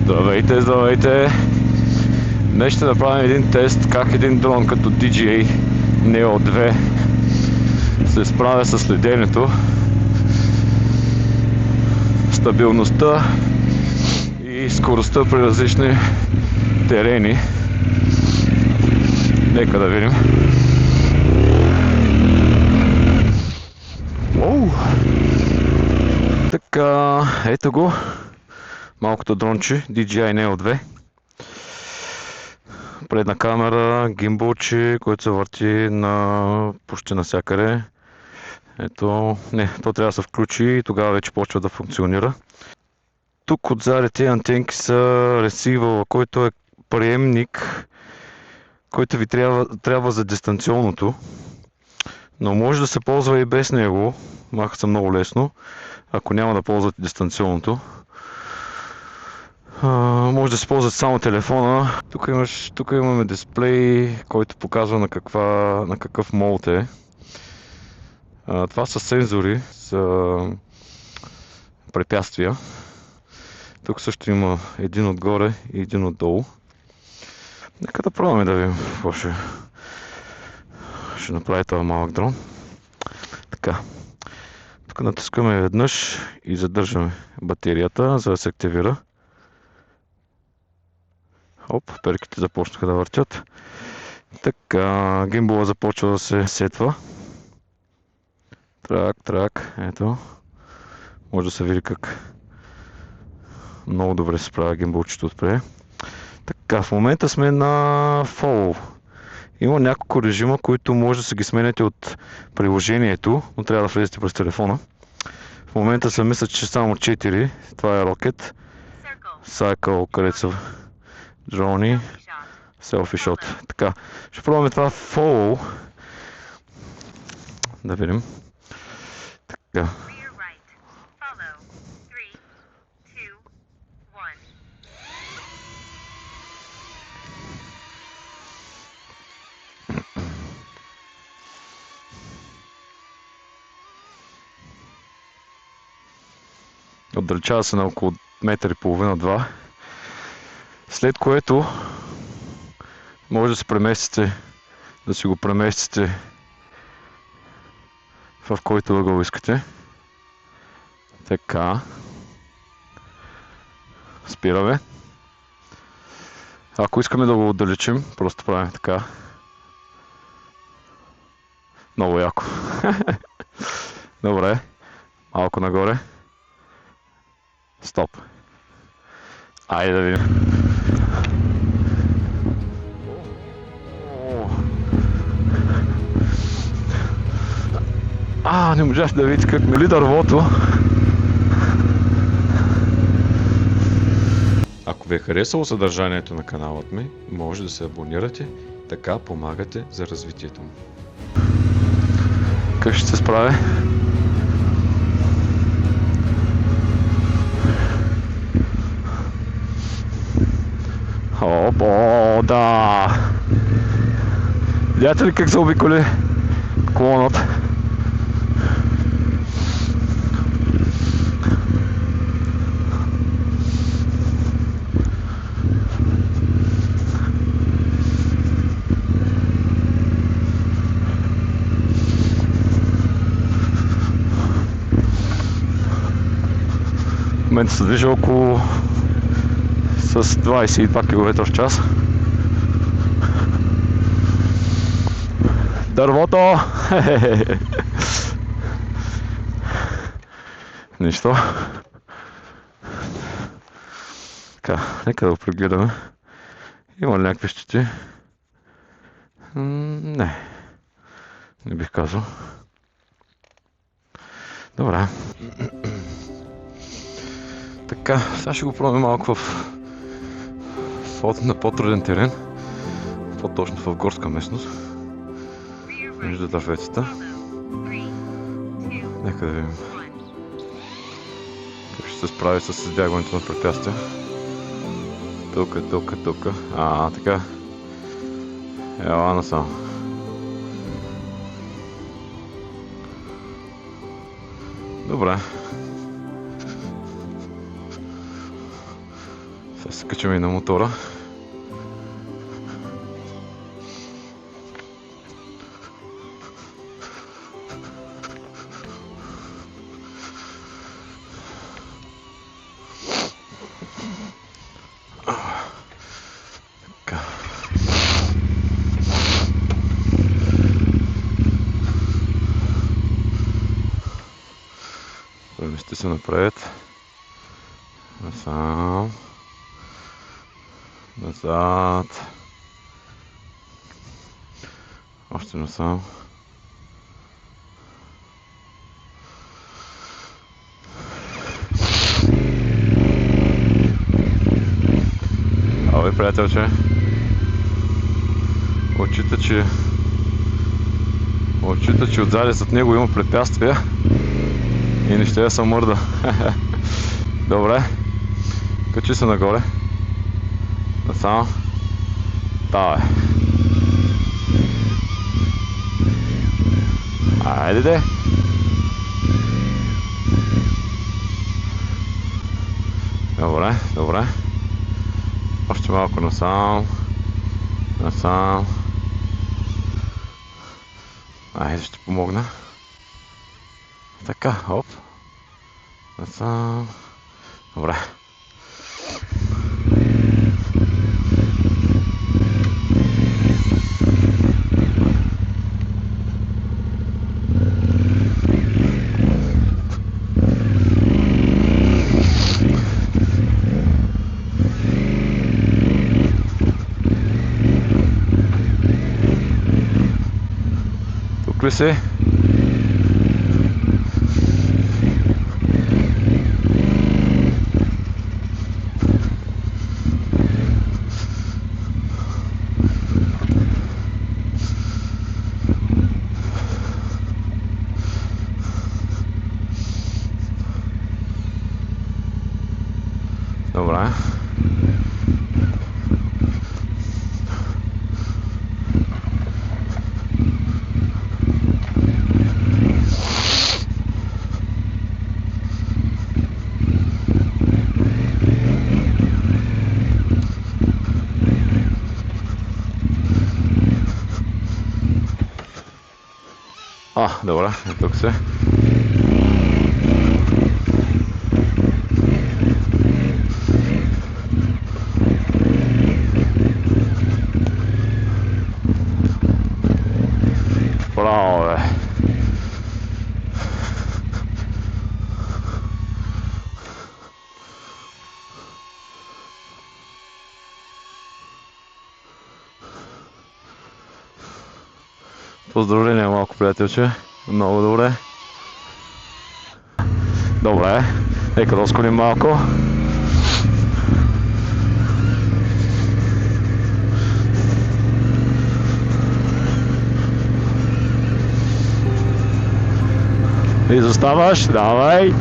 Здравейте, здравейте! Днес ще направим един тест как един дрон като DJI Neo 2 се справя с следенето, стабилността и скоростта при различни терени. Нека да видим. Оу! Така, ето го. Малкото дронче, DJI Neo 2. Предна камера, гимбалче, който се върти на почти навсякъде. Ето, не, то трябва да се включи и тогава вече почва да функционира. Тук отзади тези антенки са ресивър, който е приемник, който ви трябва за дистанционното. Но може да се ползва и без него, маха се много лесно, ако няма да ползвате дистанционното. Може да се ползват само телефона. Тук имаме дисплей, който показва на какъв мод е. Това са сензори за препятствия. Тук също има един отгоре и един отдолу. Нека да пробваме да видим какво ще направи този малък дрон. Така. Тук натискаме веднъж и задържаме батерията, за да се активира. Оп, перките започнаха да въртят. Така, гимбала започва да се сетва. Трак, ето. Може да се види как много добре се справя гимбалчето отпред. Така, в момента сме на Follow. Има няколко режима, които може да се ги сменяте от приложението, но трябва да влезете през телефона. В момента се мисля, че само 4. Това е Rocket, Cycle, където са дрони, Selfie Shot. Така, ще пробваме това Follow. Да видим. Така. Отдалечава се на около метър и половина-2. След което може да се преместите, да си го преместите в който ъгъл искате. Така. Спираме. Ако искаме да го отдалечим, просто правим така. Много яко. Добре. Малко нагоре. Стоп. Айде да видим. Не можах да видите как мили дървото. Ако ви е харесало съдържанието на каналът ми, може да се абонирате, така помагате за развитието му. Как ще се справя? Опо, да! Видяте ли как се обиколи клонът? В момента се движа около с 22 км в час. Дървото! Нищо. Така, нека да го прегледаме. Има ли някакви щети? Не бих казал. Добре. Така, сега ще го пробваме малко на по-труден терен, по-точно в горска местност, между дърветата. Нека да видим как ще се справи с избягването на препятствия. Тука. Така. Ела насам. Добре. Сега се качваме и на мотора. Така. Премести се напред. Насам. Назад. Още насам. Абе, приятелче. Отчита, че отзади зад него има препятствия и не ще я се мърда. Добре. Качи се нагоре. Насам. Давай. Айде де. Добре, добре. Още малко насам. Насам. Айде, ще помогна. Така, оп. Насам. Добре. Тук ли си? Добре. Добре, тук се. Браво, бе. Поздравления малко, приятелче. Много добре. Добре. Нека да ускорим малко. Изоставаш? Давай!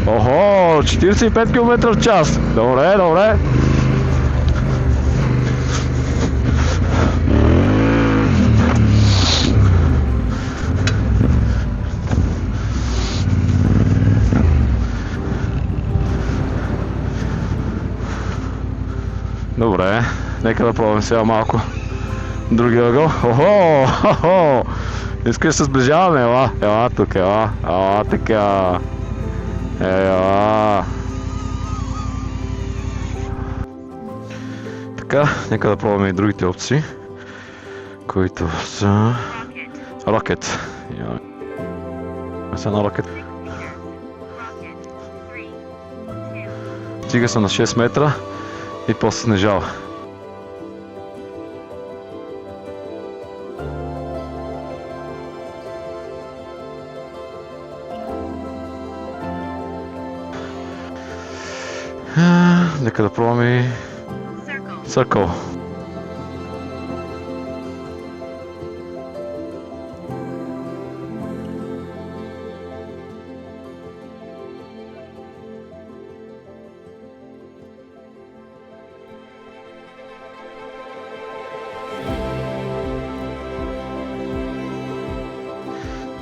Охо! 45 км в час! Добре, добре! Добре, нека да пробвам сега малко другия ъгъл. Охо! Хо-хо! Искаш да се сближаваме? Ела тук, ела така. Ела. Така, нека да пробваме и другите опции, които са... Rocket. Са на Rocket. Стига се на 6 метра и после снижава. Нека да пробваме и Circle.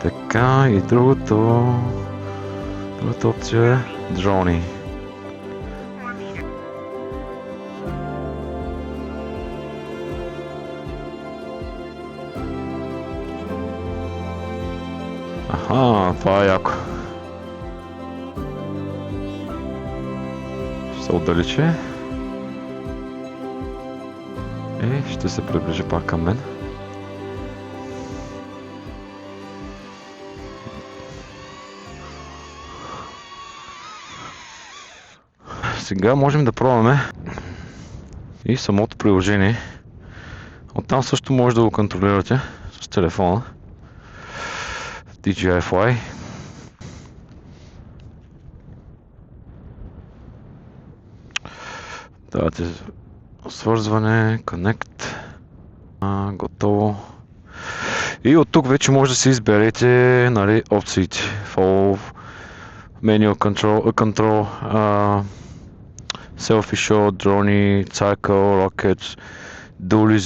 Така и другото. Другата опция е дрони. Аха, това е яко. Ще се отдалече. И ще се приближи пак към мен. Сега можем да пробваме и самото приложение. Оттам също може да го контролирате с телефона. DJI Fly. Давате свързване, connect. Готово. И от тук вече може да си изберете, нали, опциите. Follow, Manual Control, Selfie Shot, Drone, Cycle, Rockets, Dually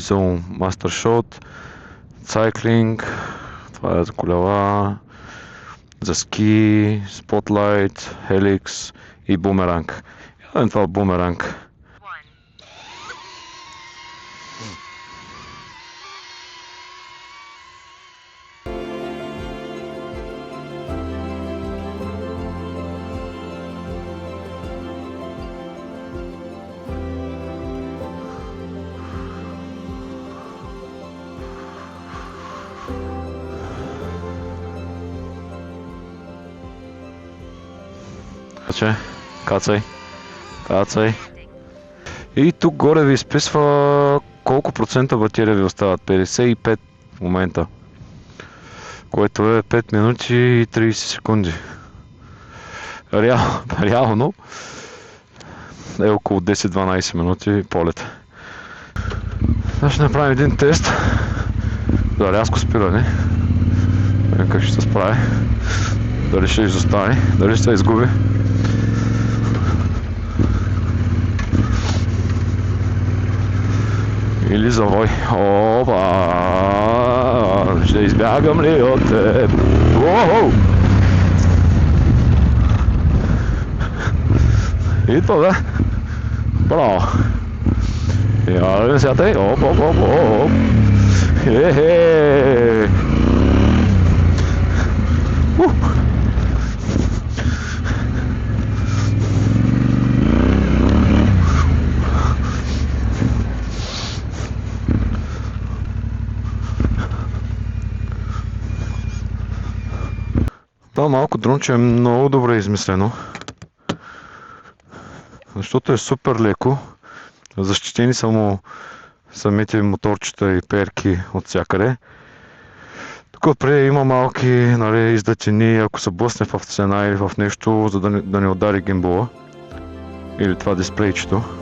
Zoom, Master Shot, Cycling, това е за колела, за ски, Spotlight, Helix и бумеранг. Това е бумеранг. Кацай. И тук горе ви изписва колко процента батерия ви остават. 55 в момента. Което е 5 минути и 30 секунди. Реално е около 10-12 минути полет. Ще направим един тест за рязко спиране. Как ще се справи. Дали ще изостане, дали ще се изгуби. Или завой. Опа! Ще избягам ли от теб? Уоу! И това бе. Браво! Я да сятай. Оп! Хе-хе! Това малко дронче е много добре измислено, защото е супер леко, защитени са му самите моторчета и перки от всякъде. Тук отпред има малки, нали, издатини, ако се блъсне в стена или в нещо, за да не удари гимбола или това дисплейчето.